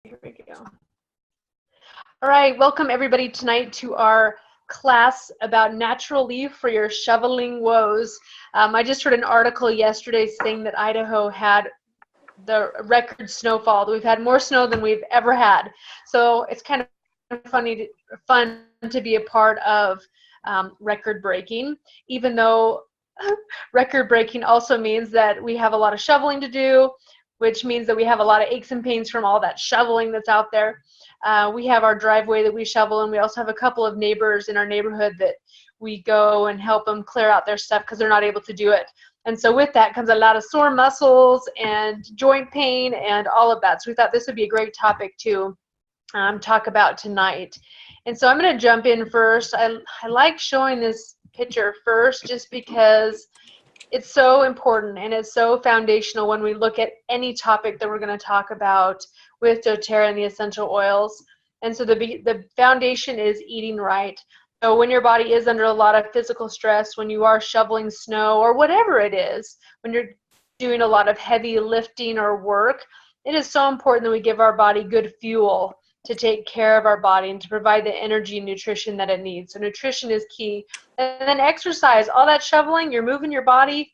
Here we go. All right, welcome everybody tonight to our class about natural leaf for your shoveling woes. I just read an article yesterday saying that Idaho had the record snowfall. We've had more snow than we've ever had. So it's kind of fun to be a part of record breaking, even though record breaking also means that we have a lot of shoveling to do, which means that we have a lot of aches and pains from all that shoveling that's out there. We have our driveway that we shovel, and we also have a couple of neighbors in our neighborhood that we go and help them clear out their stuff because they're not able to do it. And so with that comes a lot of sore muscles and joint pain and all of that. So we thought this would be a great topic to talk about tonight. And so I'm going to jump in first. I like showing this picture first just because it's so important and it's so foundational when we look at any topic that we're going to talk about with doTERRA and the essential oils. And so the foundation is eating right. So when your body is under a lot of physical stress, when you are shoveling snow or whatever it is, when you're doing a lot of heavy lifting or work, it is so important that we give our body good fuel to take care of our body and to provide the energy and nutrition that it needs. So nutrition is key. And then exercise, all that shoveling, you're moving your body,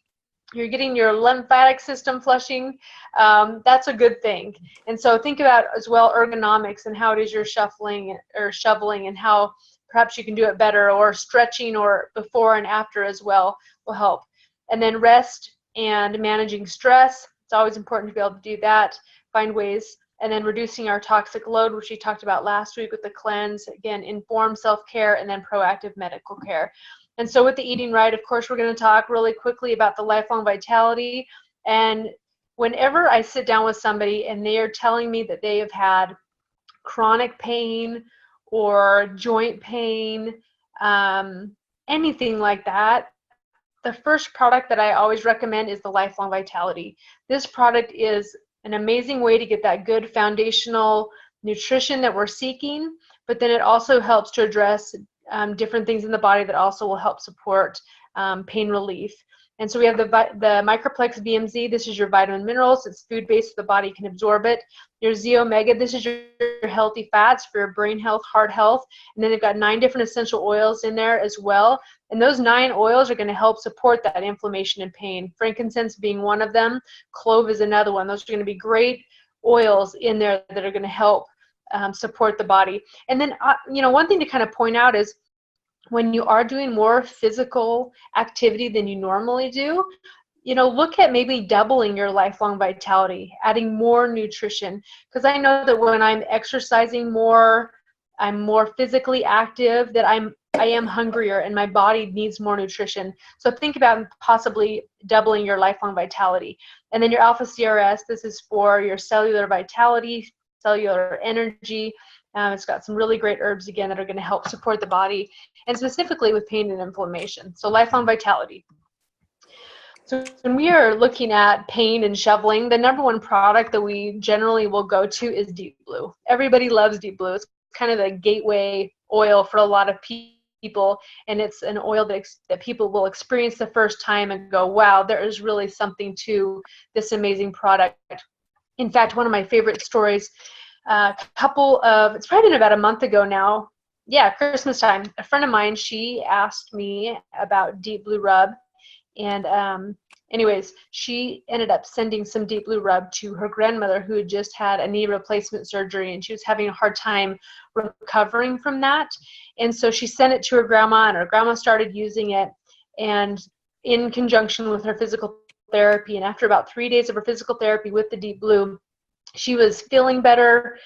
you're getting your lymphatic system flushing. That's a good thing. And so think about as well ergonomics and how it is you're shuffling or shoveling and how perhaps you can do it better, or stretching or before and after as well will help. And then rest and managing stress. It's always important to be able to do that, find ways. And then reducing our toxic load, which we talked about last week with the cleanse. Again, informed self-care and then proactive medical care. And so with the eating right, of course, we're going to talk really quickly about the lifelong vitality. And whenever I sit down with somebody and they are telling me that they have had chronic pain or joint pain, anything like that, the first product that I always recommend is the Lifelong Vitality. This product is an amazing way to get that good foundational nutrition that we're seeking, but then it also helps to address different things in the body that also will help support pain relief. And so we have the Microplex VMZ. This is your vitamin minerals. It's food-based, so the body can absorb it. Your Z Omega. This is your healthy fats for your brain health, heart health. And then they've got 9 different essential oils in there as well. And those 9 oils are going to help support that inflammation and pain. Frankincense being one of them. Clove is another one. Those are going to be great oils in there that are going to help support the body. And then, one thing to kind of point out is when you are doing more physical activity than you normally do, look at maybe doubling your lifelong vitality, adding more nutrition. Because I know that when I'm exercising more, I'm more physically active, that I am hungrier and my body needs more nutrition. So think about possibly doubling your lifelong vitality. And then your Alpha CRS, this is for your cellular vitality, cellular energy. It's got some really great herbs, again, that are going to help support the body, and specifically with pain and inflammation. So lifelong vitality. So when we are looking at pain and shoveling, the #1 product that we generally will go to is Deep Blue. Everybody loves Deep Blue. It's kind of the gateway oil for a lot of people, and it's an oil that people will experience the first time and go, wow, there is really something to this amazing product. In fact, one of my favorite stories, it's probably been about a month ago now. Yeah, Christmas time. A friend of mine, she asked me about Deep Blue Rub. And anyways, she ended up sending some Deep Blue Rub to her grandmother who had just had a knee replacement surgery, and she was having a hard time recovering from that. And so she sent it to her grandma, and her grandma started using it, and in conjunction with her physical therapy. And after about 3 days of her physical therapy with the Deep Blue, she was feeling better.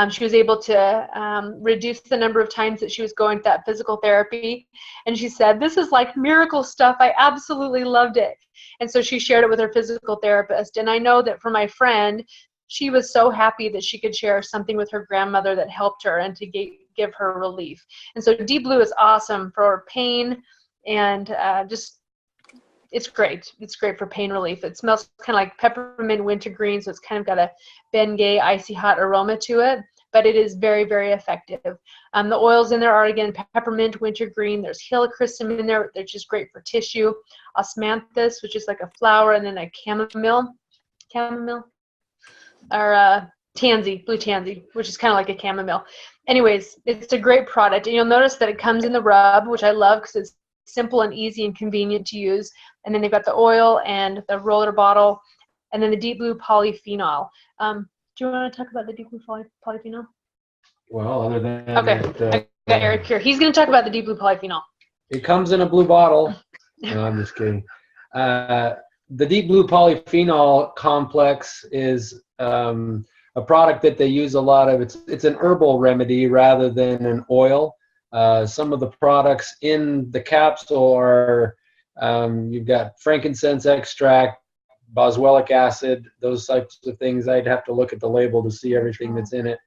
She was able to reduce the number of times that she was going to that physical therapy. And she said, this is like miracle stuff. I absolutely loved it. And so she shared it with her physical therapist. And I know that for my friend, she was so happy that she could share something with her grandmother that helped her and to give her relief. And so Deep Blue is awesome for pain and it's great. It's great for pain relief. It smells kind of like peppermint wintergreen, so it's kind of got a Bengay icy hot aroma to it, but it is very, very effective. The oils in there are, again, peppermint, wintergreen. There's helichrysum in there, which is great for tissue. Osmanthus, which is like a flower, and then a chamomile, or blue tansy, which is kind of like a chamomile. Anyways, it's a great product. And you'll notice that it comes in the rub, which I love because it's simple and easy and convenient to use. And then they've got the oil and the roller bottle, and then the deep blue polyphenol. Do you want to talk about the deep blue polyphenol? Well, other than okay, I got Eric here. He's going to talk about the deep blue polyphenol. It comes in a blue bottle. No, I'm just kidding. The deep blue polyphenol complex is a product that they use a lot of. It's an herbal remedy rather than an oil. Some of the products in the capsule are you've got frankincense extract, boswellic acid, those types of things. I'd have to look at the label to see everything that's in it.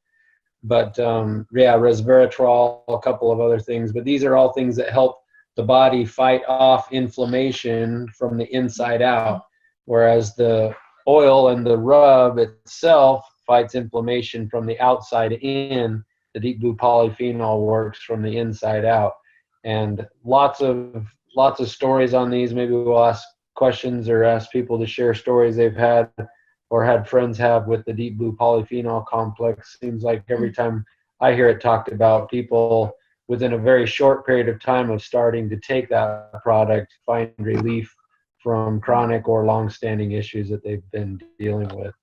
But yeah, resveratrol, a couple of other things. But these are all things that help the body fight off inflammation from the inside out, whereas the oil and the rub itself fights inflammation from the outside in. The deep blue polyphenol works from the inside out. And lots of stories on these. Maybe we'll ask questions or ask people to share stories they've had or had friends have with the deep blue polyphenol complex. Seems like every time I hear it talked about, people within a very short period of time of starting to take that product find relief from chronic or long-standing issues that they've been dealing with.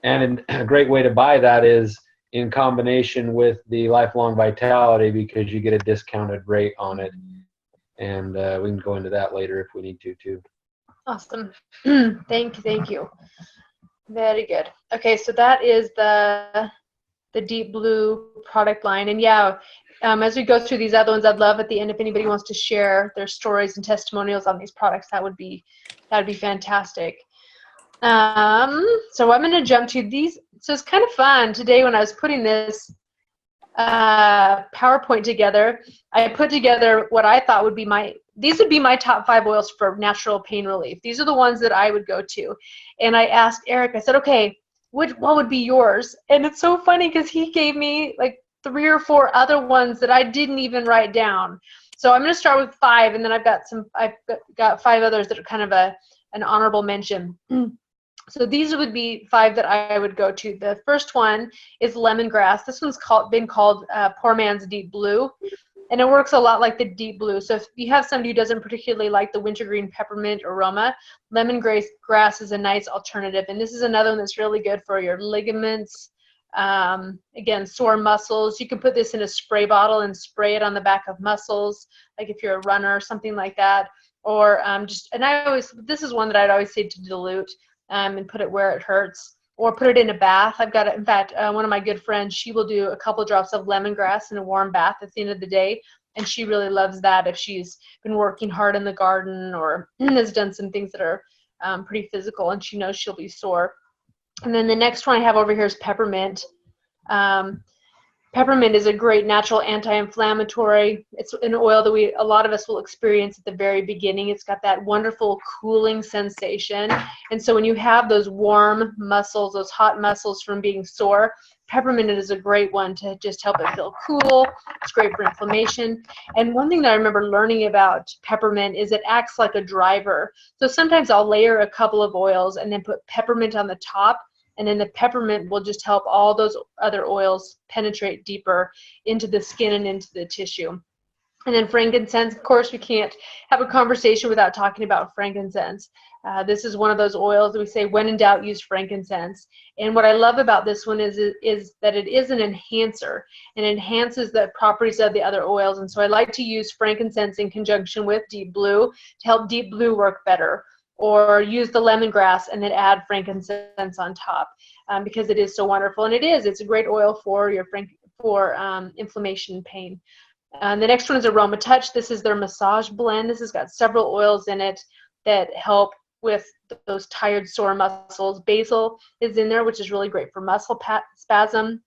And a great way to buy that is in combination with the Lifelong Vitality, because you get a discounted rate on it. And we can go into that later if we need to too. Awesome. Thank you. Very good. Okay, so that is the deep blue product line. And yeah, as we go through these other ones, I'd love at the end if anybody wants to share their stories and testimonials on these products. That would be fantastic. So I'm going to jump to these. So it's kind of fun today when I was putting this PowerPoint together. I put together what I thought would be these would be my top 5 oils for natural pain relief. These are the ones that I would go to. And I asked Eric, I said, okay, what would be yours? And it's so funny because he gave me like 3 or 4 other ones that I didn't even write down. So I'm going to start with 5, and then I've got 5 others that are kind of an honorable mention. So these would be 5 that I would go to. The first one is lemongrass. This one's been called poor man's deep blue, and it works a lot like the deep blue. So if you have somebody who doesn't particularly like the wintergreen peppermint aroma, lemongrass is a nice alternative. And this is another one that's really good for your ligaments, again, sore muscles. You can put this in a spray bottle and spray it on the back of muscles, like if you're a runner or something like that. Or this is one that I'd always say to dilute. And put it where it hurts, or put it in a bath. I've got it. In fact, one of my good friends, she will do a couple drops of lemongrass in a warm bath at the end of the day, and she really loves that if she's been working hard in the garden or has done some things that are pretty physical, and she knows she'll be sore. And then the next one I have over here is peppermint. Peppermint is a great natural anti-inflammatory. It's an oil that a lot of us will experience at the very beginning. It's got that wonderful cooling sensation. And so when you have those warm muscles, those hot muscles from being sore, peppermint is a great one to just help it feel cool. It's great for inflammation. And one thing that I remember learning about peppermint is it acts like a driver. So sometimes I'll layer a couple of oils and then put peppermint on the top, and then the peppermint will just help all those other oils penetrate deeper into the skin and into the tissue. And then frankincense, of course, we can't have a conversation without talking about frankincense. This is one of those oils that we say, when in doubt, use frankincense. And what I love about this one is that it is an enhancer and enhances the properties of the other oils. And so I like to use frankincense in conjunction with deep blue to help deep blue work better, or use the lemongrass and then add frankincense on top, because it is so wonderful. And it's a great oil for inflammation and pain. The next one is Aroma Touch. This is their massage blend. This has got several oils in it that help with those tired, sore muscles. Basil is in there, which is really great for muscle spasm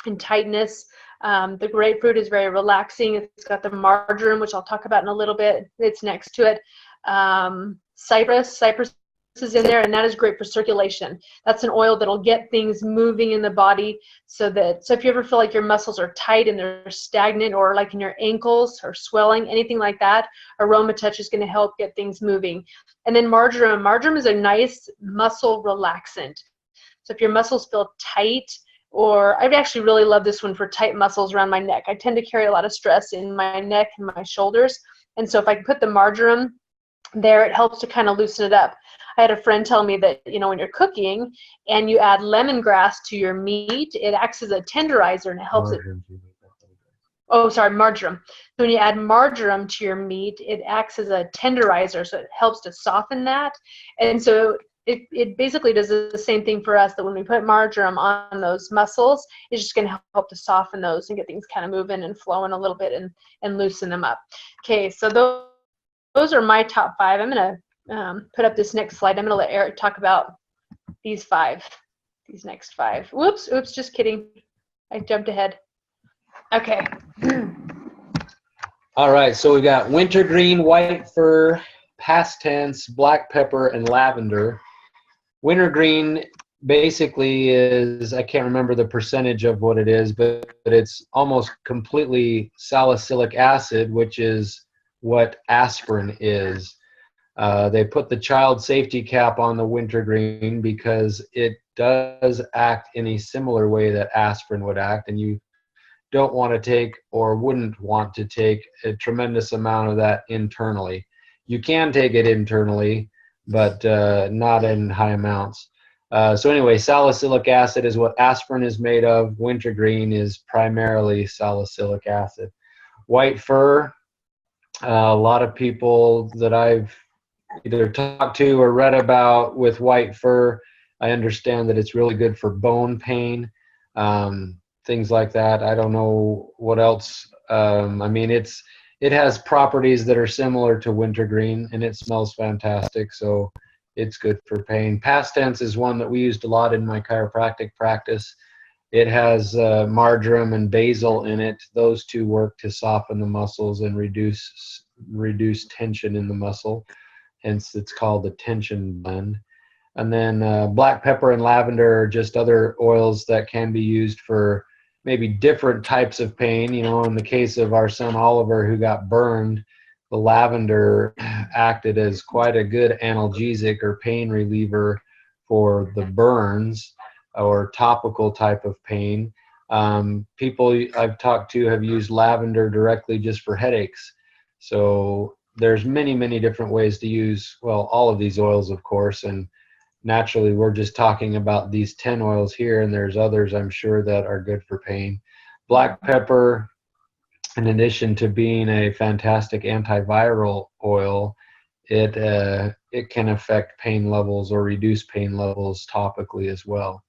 and tightness. The grapefruit is very relaxing. It's got the marjoram, which I'll talk about in a little bit. It's next to it. Cypress is in there, and that is great for circulation. That's an oil that'll get things moving in the body, so if you ever feel like your muscles are tight and they're stagnant, or like in your ankles or swelling, anything like that, Aroma Touch is going to help get things moving. And then marjoram is a nice muscle relaxant. So if your muscles feel tight, or I actually really love this one for tight muscles around my neck. I tend to carry a lot of stress in my neck and my shoulders. And so if I can put the marjoram there, it helps to kind of loosen it up. I had a friend tell me that, you know, when you're cooking and you add lemongrass to your meat, it acts as a tenderizer and it helps Marjoram. Oh, sorry, marjoram. So when you add marjoram to your meat, it acts as a tenderizer, so it helps to soften that. And so it basically does the same thing for us, that when we put marjoram on those muscles, it's just going to help to soften those and get things kind of moving and flowing a little bit and loosen them up. Okay, so those are my top 5. I'm going to put up this next slide. I'm going to let Eric talk about these next 5. Whoops, just kidding. I jumped ahead. Okay. All right, so we got wintergreen, white fir, past tense, black pepper, and lavender. Wintergreen basically is, I can't remember the percentage of what it is, but it's almost completely salicylic acid, which is what aspirin is. They put the child safety cap on the wintergreen because it does act in a similar way that aspirin would act, and you don't want to take, or wouldn't want to take, a tremendous amount of that internally. You can take it internally, but not in high amounts. So anyway, salicylic acid is what aspirin is made of. Wintergreen is primarily salicylic acid. White fir, a lot of people that I've either talked to or read about with white fir, I understand that it's really good for bone pain, things like that. I don't know what else. I mean, it has properties that are similar to wintergreen, and it smells fantastic, so it's good for pain. Past tense is one that we used a lot in my chiropractic practice. It has marjoram and basil in it. Those two work to soften the muscles and reduce tension in the muscle. Hence, it's called the tension blend. And then black pepper and lavender are just other oils that can be used for maybe different types of pain. You know, in the case of our son Oliver, who got burned, the lavender acted as quite a good analgesic or pain reliever for the burns or topical type of pain. People I've talked to have used lavender directly just for headaches. So there's many different ways to use, well, all of these oils, of course, and naturally we're just talking about these 10 oils here, and there's others I'm sure that are good for pain. Black pepper, in addition to being a fantastic antiviral oil, it can affect pain levels or reduce pain levels topically as well.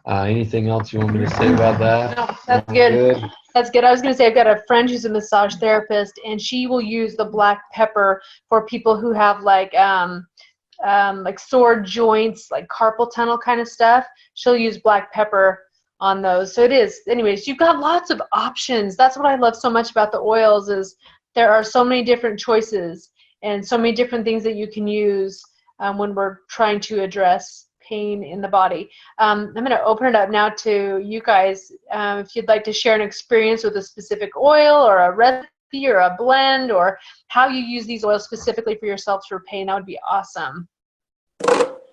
Anything else you want me to say about that? No, that's good. That's good. I was going to say, I've got a friend who's a massage therapist, and she will use the black pepper for people who have like sore joints, like carpal tunnel kind of stuff. She'll use black pepper on those. So it is. Anyways, you've got lots of options. That's what I love so much about the oils, is there are so many different choices and so many different things that you can use when we're trying to address pain in the body. I'm going to open it up now to you guys. If you'd like to share an experience with a specific oil or a recipe or a blend, or how you use these oils specifically for yourselves for pain, that would be awesome.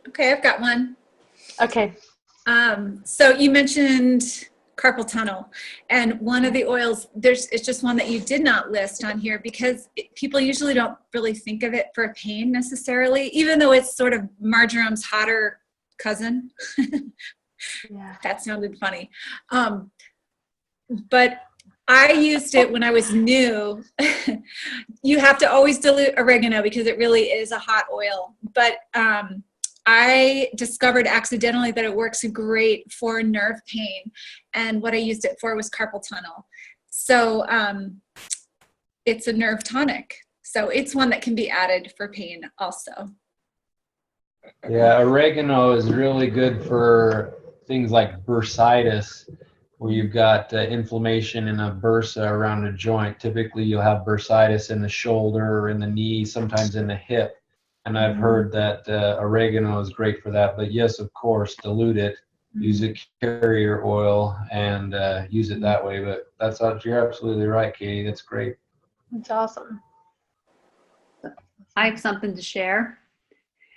Okay, I've got one. Okay. So you mentioned carpal tunnel, and one of the oils, it's just one that you did not list on here because people usually don't really think of it for pain necessarily, even though it's sort of marjoram's hotter cousin. Yeah. That sounded funny. But I used it when I was new. You have to always dilute oregano because it really is a hot oil. But I discovered accidentally that it works great for nerve pain. And what I used it for was carpal tunnel. So it's a nerve tonic. So it's one that can be added for pain also. Yeah, oregano is really good for things like bursitis, where you've got inflammation in a bursa around a joint. Typically, you'll have bursitis in the shoulder or in the knee, sometimes in the hip. And I've heard that oregano is great for that. But yes, of course, dilute it, use a carrier oil, and use it that way. But you're absolutely right, Katie. That's great. That's awesome. I have something to share.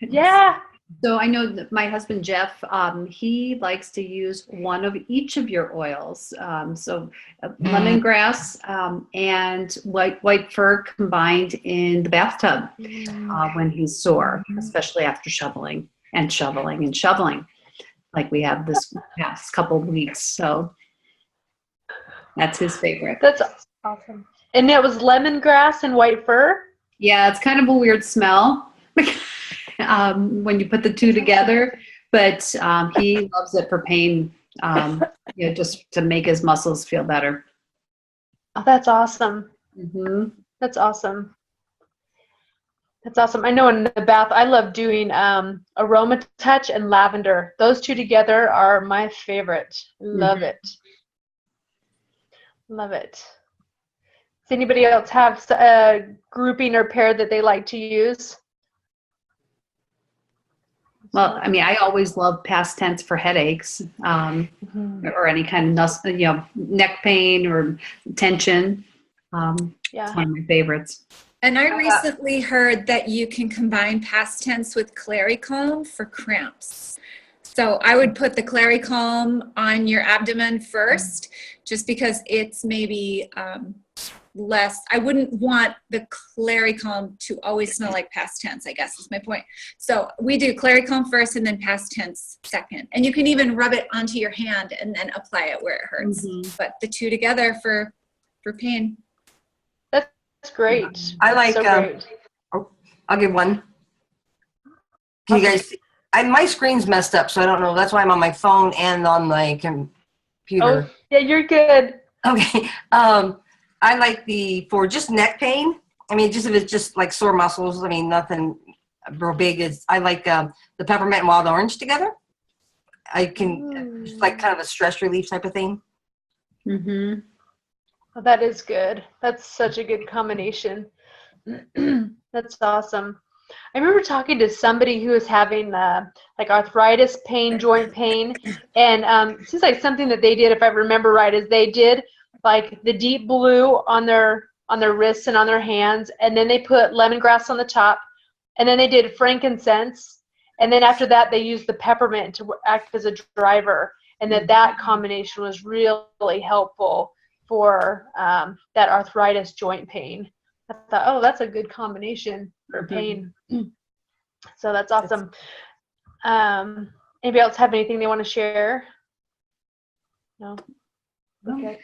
Yeah. So I know that my husband Jeff, he likes to use one of each of your oils. Lemongrass and white fir combined in the bathtub when he's sore, especially after shoveling and shoveling and shoveling, like we have this past couple of weeks. So that's his favorite. That's awesome. And it was lemongrass and white fir? Yeah, it's kind of a weird smell when you put the two together, but he loves it for pain, just to make his muscles feel better. Oh, that's awesome. Mm-hmm. That's awesome. That's awesome. I know in the bath, I love doing aroma touch and lavender. Those two together are my favorite. Love it. Love it. Does anybody else have a grouping or pair that they like to use? Well, I mean, I always love past tense for headaches or any kind of neck pain or tension. It's one of my favorites. And I recently heard that you can combine past tense with Clarycalm for cramps. So I would put the Clarycalm on your abdomen first, just because it's maybe less. I wouldn't want the Clarycalm to always smell like past tense, I guess is my point. So we do Clarycalm first and then past tense second. And you can even rub it onto your hand and then apply it where it hurts. But the two together for pain. That's great. I like, great. I'll give one. Can you guys see? My screen's messed up, so I don't know. That's why I'm on my phone and on my computer. Oh, yeah, you're good. Okay. I like for just neck pain. I mean, just if it's just like sore muscles. I mean, nothing real big. I like the peppermint and wild orange together. I can, it's like kind of a stress relief type of thing. Mm-hmm. Oh, that is good. That's such a good combination. That's awesome. I remember talking to somebody who was having like arthritis pain, joint pain, and it seems like something that they did, if I remember right, is they did like the deep blue on their wrists and on their hands, and then they put lemongrass on the top, and then they did frankincense, and then after that they used the peppermint to act as a driver, and that combination was really helpful for that arthritis joint pain. I thought, oh, that's a good combination for pain. So that's awesome. Anybody else have anything they want to share? No? Okay.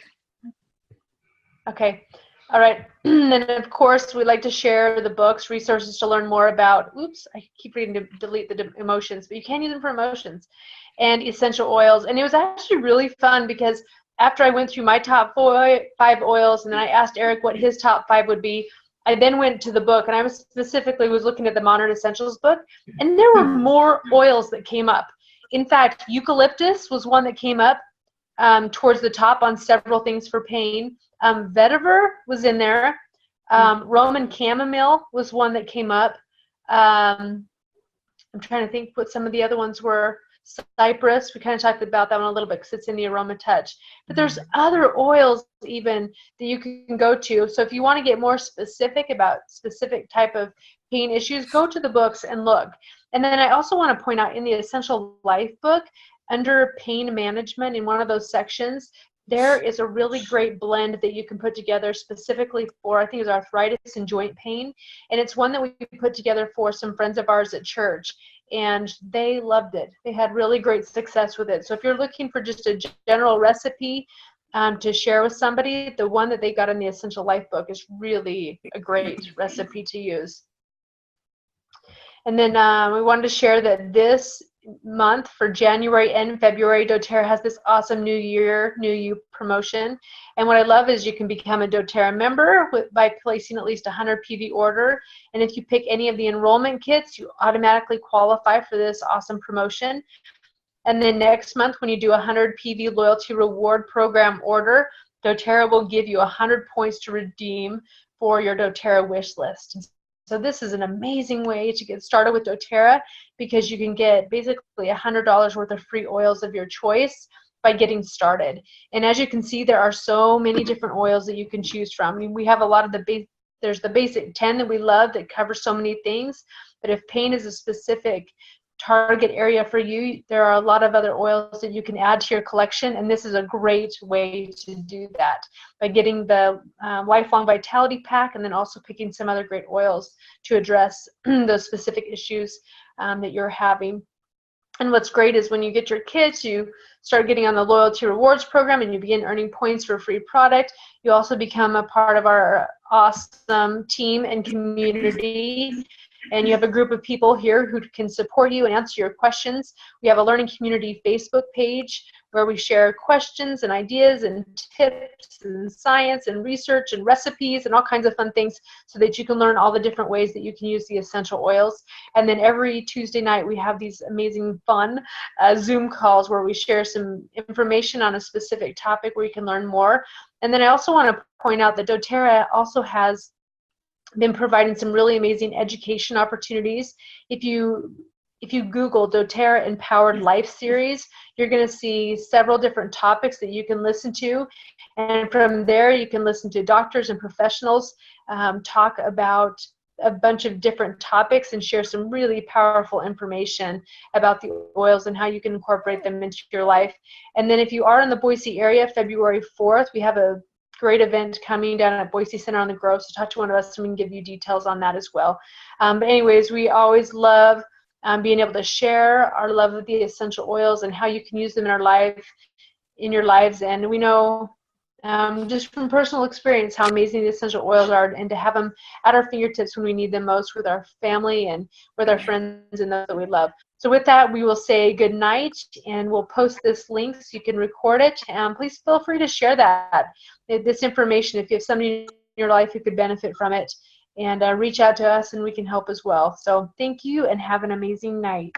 Okay. All right. And then, of course, we like to share the books, resources to learn more about, I keep reading to delete the emotions, but you can use them for emotions, and essential oils. And it was actually really fun because after I went through my top 5 oils, and then I asked Eric what his top 5 would be, I then went to the book, and I was looking at the Modern Essentials book, and there were more oils that came up. In fact, eucalyptus was one that came up towards the top on several things for pain. Vetiver was in there. Roman chamomile was one that came up. I'm trying to think what some of the other ones were. Cypress, we kind of talked about that one a little bit because it's in the aroma touch. But there's other oils even that you can go to. So if you want to get more specific about specific type of pain issues, go to the books and look. And then I also want to point out in the Essential Life book, under pain management, in one of those sections, there is a really great blend that you can put together specifically for, I think it's arthritis and joint pain. And it's one that we put together for some friends of ours at church, and they loved it. They had really great success with it. So if you're looking for just a general recipe to share with somebody, the one that they got in the Essential Life book is really a great recipe to use. And then we wanted to share that this month, for January and February, doTERRA has this awesome New Year, New You promotion. And what I love is you can become a doTERRA member by placing at least a 100 PV order. And if you pick any of the enrollment kits, you automatically qualify for this awesome promotion. And then next month, when you do a 100 PV loyalty reward program order, doTERRA will give you 100 points to redeem for your doTERRA wish list. So this is an amazing way to get started with doTERRA, because you can get basically $100 worth of free oils of your choice by getting started. And as you can see, there are so many different oils that you can choose from. I mean, we have a lot of there's the basic 10 that we love that cover so many things, but if pain is a specific target area for you. There are a lot of other oils that you can add to your collection, and this is a great way to do that by getting the Lifelong Vitality Pack, and then also picking some other great oils to address those specific issues that you're having. And what's great is when you get your kits, you start getting on the loyalty rewards program and you begin earning points for free product. You also become a part of our awesome team and community. And you have a group of people here who can support you and answer your questions. We have a learning community Facebook page where we share questions and ideas and tips and science and research and recipes and all kinds of fun things so that you can learn all the different ways that you can use the essential oils. And then every Tuesday night we have these amazing fun Zoom calls where we share some information on a specific topic where you can learn more. And then I also want to point out that doTERRA also has been providing some really amazing education opportunities. If you Google doTERRA Empowered Life Series, you're going to see several different topics that you can listen to. And from there, you can listen to doctors and professionals talk about a bunch of different topics and share some really powerful information about the oils and how you can incorporate them into your life. And then if you are in the Boise area, February 4th, we have a great event coming down at Boise Center on the Grove, so talk to one of us and we can give you details on that as well. But anyways, we always love being able to share our love of the essential oils and how you can use them in your lives. And we know just from personal experience how amazing the essential oils are, and to have them at our fingertips when we need them most with our family and with our friends and those that we love. So with that, we will say good night, and we'll post this link so you can record it. Please feel free to share this information if you have somebody in your life who could benefit from it, and reach out to us and we can help as well. So thank you and have an amazing night.